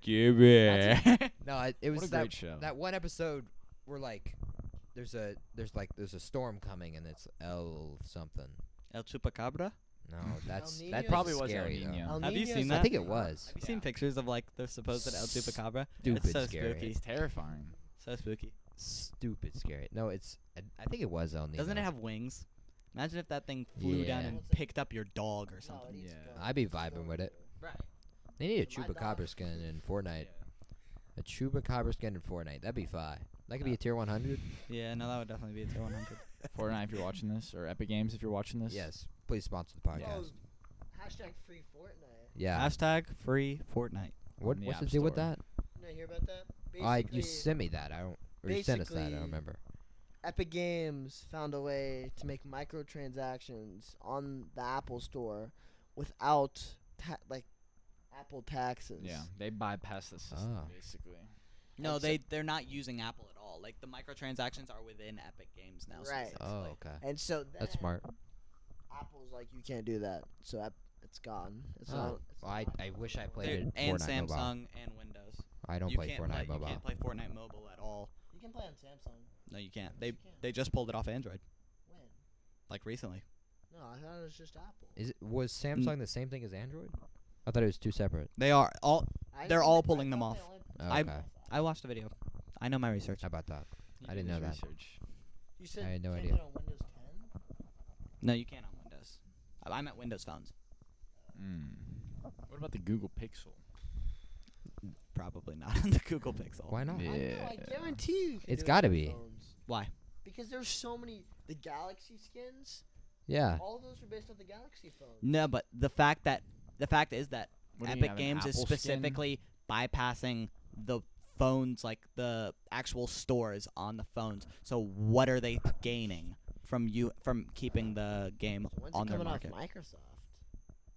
Gibby. No, it was What a that great show. that one episode where like there's a storm coming and it's El something. El Chupacabra. No, that's Niño that is Probably was El scary though. Nino. El Have you Niño's seen I that? think it was. Have you seen pictures of like the supposed El Chupacabra? Stupid It's so scary. spooky. It's terrifying. So spooky. Stupid scary. No, it's I think it was El Nino. Doesn't it have wings? Imagine if that thing flew down Yeah. and picked up your dog or No, something. it eats Yeah. goat. I'd be It's vibing goat with it. food. Right. They need a My dog- Chupacabra skin in Fortnite. A Chupacabra skin in Fortnite. That'd be fire. That could be a tier 100. Yeah, no, that would definitely be a tier 100. Fortnite if you're watching this, or Epic Games if you're watching this. Yes. Please sponsor the podcast. Oh, hashtag free Fortnite. Yeah. Hashtag free Fortnite. What, on the what's the App deal with Store. that? You know, hear about that? You sent me that. I don't. Or you sent us that. I basically- don't remember. Epic Games found a way to make microtransactions on the Apple Store without like Apple taxes. Yeah, they bypass the system Ah. basically. No, Except- they're not using Apple at all. Like the microtransactions are within Epic Games now. Right. So Oh, it's like- okay. And so That's then smart. Apple's like, you can't do that. So it's gone. It's Oh. not. It's Well, I not- wish I played They're- it. and Fortnite Samsung Mobile. and Windows. I don't you play can't Fortnite play, Mobile. You can't play Fortnite mobile at all. You can play on Samsung. No, you can't. Yes, They you can. they just pulled it off Android When? like recently. No, I thought it was just Apple. Was Samsung the same thing as Android? I thought it was two separate. They are all. I They're didn't all think- I pulling them thought off. they Oh, I- okay. I watched the video. I know my research. How about that? You I did didn't know this that. research. You said I had no you can't idea. do it on Windows 10? No, you can't on Windows. I'm at Windows phones. What about the Google Pixel? Probably not on the Google Pixel. Why not? I know, I Yeah. guarantee you. can It's do it gotta on be. phones. Why? Because there's so many. The Galaxy skins, Yeah. all of those were based off the Galaxy phone. No, but the fact is that What do you Epic have, an Games is Apple skin? specifically bypassing the phones, like the actual stores on the phones. So what are they gaining from keeping the game So when's on it their coming off market? Microsoft?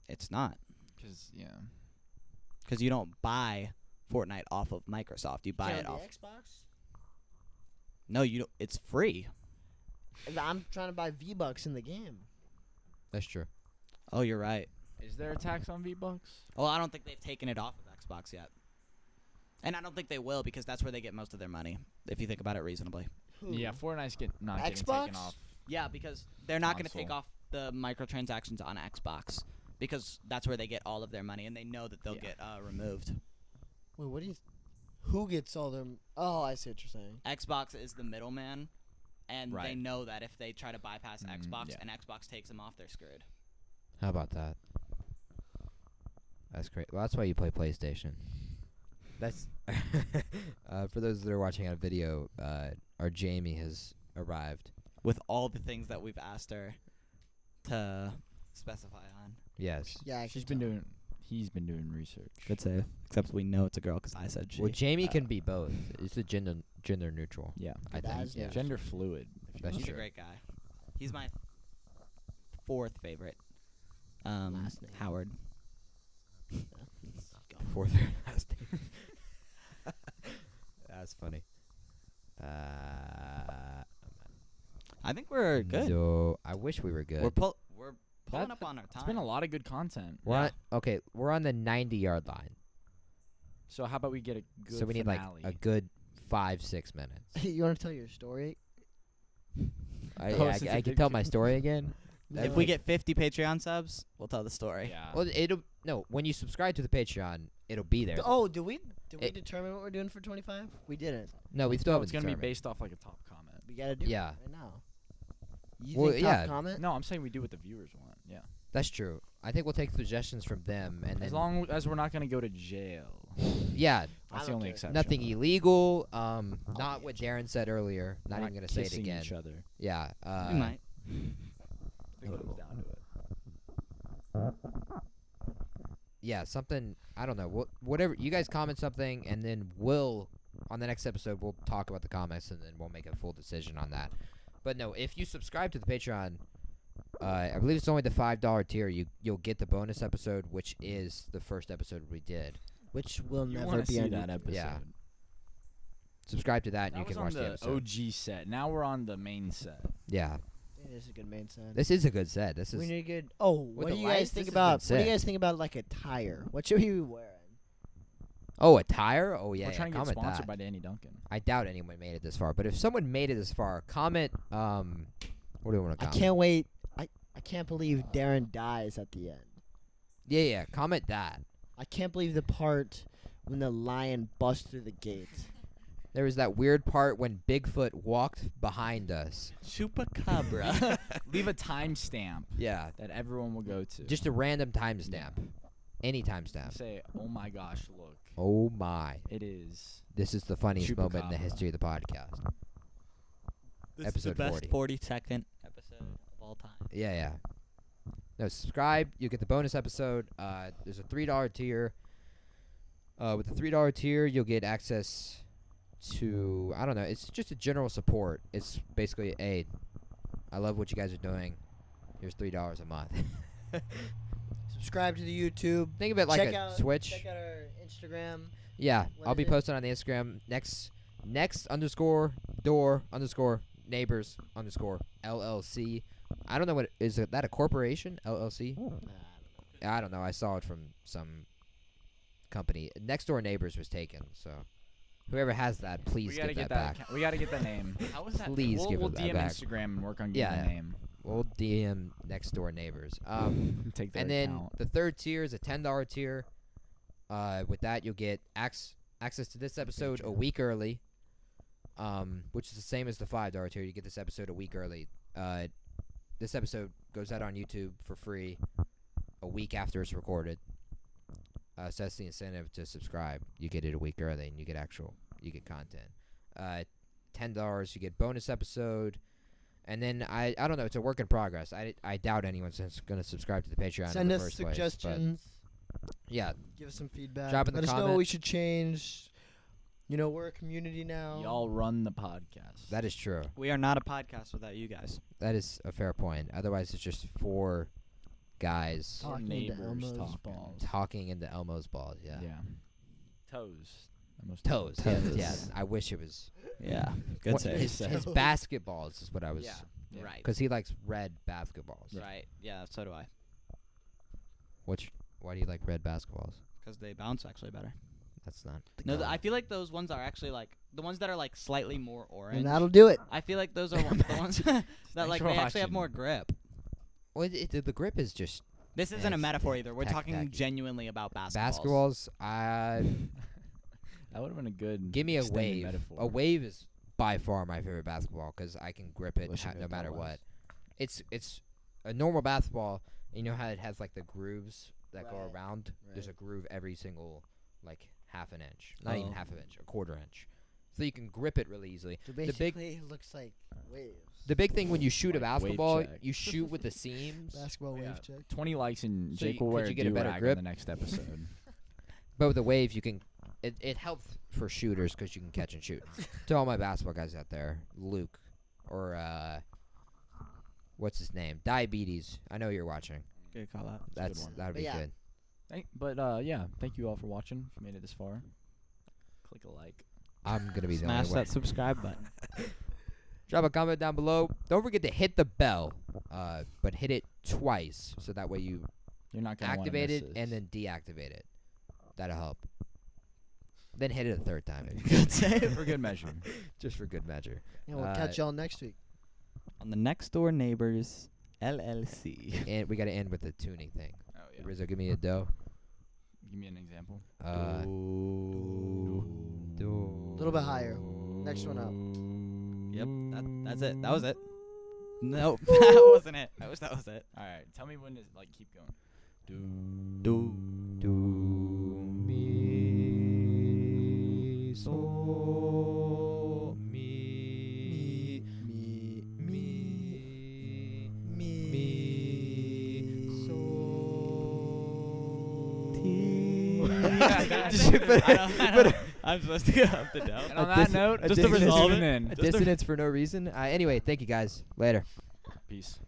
It's not, Because because you don't buy Fortnite off of Microsoft. You buy Can't it on off. the Xbox? No, you don't. It's free. I'm trying to buy V-Bucks in the game. That's true. Oh, you're right. is there a tax on V-Bucks? Well, I don't think they've taken it off of Xbox yet. And I don't think they will, because that's where they get most of their money, if you think about it reasonably. Who? Yeah, Fortnite's not getting Xbox? taken off. Yeah, because they're not going to take Console. off the microtransactions on Xbox, because that's where they get all of their money, and they know that they'll Yeah. get removed. Wait, what do you? Who gets all their? Oh, I see what you're saying. Xbox is the middleman, and they Right. know that if they try to bypass Xbox yeah. and Xbox takes them off, they're screwed. How about that? That's great. Well, that's why you play PlayStation. That's for those that are watching on a video. Our Jamie has arrived. With all the things that we've asked her to specify on. Yes. Yeah, I He's can been tell. doing. He's been doing research. Good save. Except we know it's a girl, because I said she. Well, Jamie can be both. It's a gender neutral. Yeah. I That think. is Yeah. Gender fluid. If you That's will. He's a true. great guy. He's my fourth favorite. Last name. Howard. Fourth last name. That's funny. I think we're good. No, I wish we were good. We're pulling That- up on our time. It's been a lot of good content. We're on, okay. We're on the 90-yard line, So how about we get a good so we need finale? like a good 5-6 minutes. You want to tell your story? I, Oh, I, since I it can did tell keep- my story again. If we get 50 Patreon subs, we'll tell the story. Yeah. Well, it'll no. When you subscribe to the Patreon, it'll be there. Oh, did we It- determine what we're doing for 25? We didn't. No, we still No, haven't it's gonna be determined. based off like a top comment. We gotta do Yeah. it right now. You Well, think yeah. top comment? No, I'm saying we do what the viewers want. Yeah. That's true. I think we'll take suggestions from them, and As then long as we're not gonna go to jail. yeah, I That's the don't only care. exception. nothing illegal. Not what Darren said earlier. Not We're even gonna say it kissing again. Each other. Yeah. we might. If it comes down to it. yeah, something. I don't know. Whatever you guys comment something, and then we'll on the next episode we'll talk about the comments, and then we'll make a full decision on that. But no, if you subscribe to the Patreon, I believe it's only the $5 tier. You'll get the bonus episode, which is the first episode we did. Which will You never want to be see on that YouTube. episode? Yeah. Subscribe to that, and That you was can on watch the the episode. OG set. Now we're on the main set. Yeah, It is a good main set. this is a good set. This is We need a good. Oh, what the do you guys lights, think this has about? been What do you sick. guys think about like a tire? What should we be wearing? oh, a tire. Oh yeah, we're trying to get comment sponsored that. by Danny Duncan. I doubt anyone made it this far, but if someone made it this far, comment. What do you want to I comment? can't wait. I can't believe Darren dies at the end. Yeah, comment that. I can't believe the part when the lion busts through the gate. There was that weird part when Bigfoot walked behind us. Chupacabra. Leave a timestamp Yeah, that everyone will go to. just a random timestamp. Any timestamp. say, "Oh my gosh, look, Oh my. it is." This is the funniest moment in the Chupacabra. history of the podcast. This Episode is the best 40. 42nd episode of all time. Yeah. No, subscribe. You get the bonus episode. There's a $3 tier. With the $3 tier, you'll get access to, I don't know, it's just a general support. It's basically, hey, I love what you guys are doing. Here's $3 a month. Subscribe to the YouTube. Think of it like check a out, Twitch. Check out our Instagram. Yeah, What I'll is be it? posting on the Instagram next underscore door underscore neighbors underscore LLC. I don't know what is that a corporation LLC? I don't know. I saw it from some company. Next door neighbors was taken, so whoever has that, please we gotta give get that back. We gotta get the name. How was that? Please we'll, give we'll it that DM back. Instagram and work on getting Yeah. the name. We'll DM next door neighbors. Take their And then account. the third tier is a $10 tier. With that, you'll get access to this episode a week early, which is the same as the $5 tier. You get this episode a week early. This episode goes out on YouTube for free a week after it's recorded. So that's the incentive to subscribe. You get it a week early, and you get content. $10, you get bonus episode. And then I don't know. It's a work in progress. I doubt anyone's going to subscribe to the Patreon in Send the us first place. But suggestions. yeah, Give us some feedback. Drop in the Let us know what comment. we should change. You know, we're a community now. Y'all run the podcast. that is true. We are not a podcast without you guys. That is a fair point. Otherwise, it's just four guys Our Talking into neighbors Elmo's talking. balls. talking into Elmo's balls. Yeah. Toes. Almost Toes. Toes. Yeah. I wish it was. Yeah. Good What- save. his basketballs is what I was. Yeah. Yeah. Right. Because he likes red basketballs. Right. Yeah, so do I. Why do you like red basketballs? Because they bounce actually better. That's not. No, I feel like those ones are actually like the ones that are like slightly more orange. And that'll do it. I feel like those are the ones that like for they actually have watching. more grip. Well, the grip is just This isn't a Yes, metaphor either. We're talking tacky. genuinely about basketballs. basketballs. That would have been a good. Give me a extended wave. Metaphor. A wave is by far my favorite basketball because I can grip it Wish I knew no what matter that what. was. It's a normal basketball. You know how it has like the grooves that go Right, around. There's a right. groove every single like half an inch, not even Oh. half an inch, a quarter inch. So you can grip it really easily. So big- basically, it looks like waves. The big thing when you shoot a Like wave basketball, check. you shoot with the seams. Basketball Yeah. wave check. 20 likes and So Jake you- will could wear you a get a better do-rag grip? on the next episode. But with the wave, you can. It helps for shooters because you can catch and shoot. To all my basketball guys out there, Luke, or what's his name? Diabetes. I know you're watching. Good call out. That's one. that'd But be yeah. good. Yeah, thank you all for watching. If you made it this far, click a like. I'm gonna be the Smash only one. that subscribe button. Drop a comment down below. Don't forget to hit the bell, but hit it twice so that way you You're not gonna activate wanna it miss and this. then deactivate it. That'll help. Then hit it a third time, if you Good can. save. for good measure. Just for good measure. Yeah, we'll catch y'all next week. On the Next Door Neighbors LLC. And we gotta end with the tuning thing. Oh yeah. Rizzo, give me a do. Give me an example. Do. A little bit higher. Next one up. Yep, that's it. That was it. Nope, that wasn't it. That was it. All right. Tell me when to like keep going. Do. Do mi so mi mi so Ti I'm supposed to go up the down. And on that note, a just to dissonance- resolve tune it. in. a dissonance for no reason. Anyway, thank you guys. Later. Peace.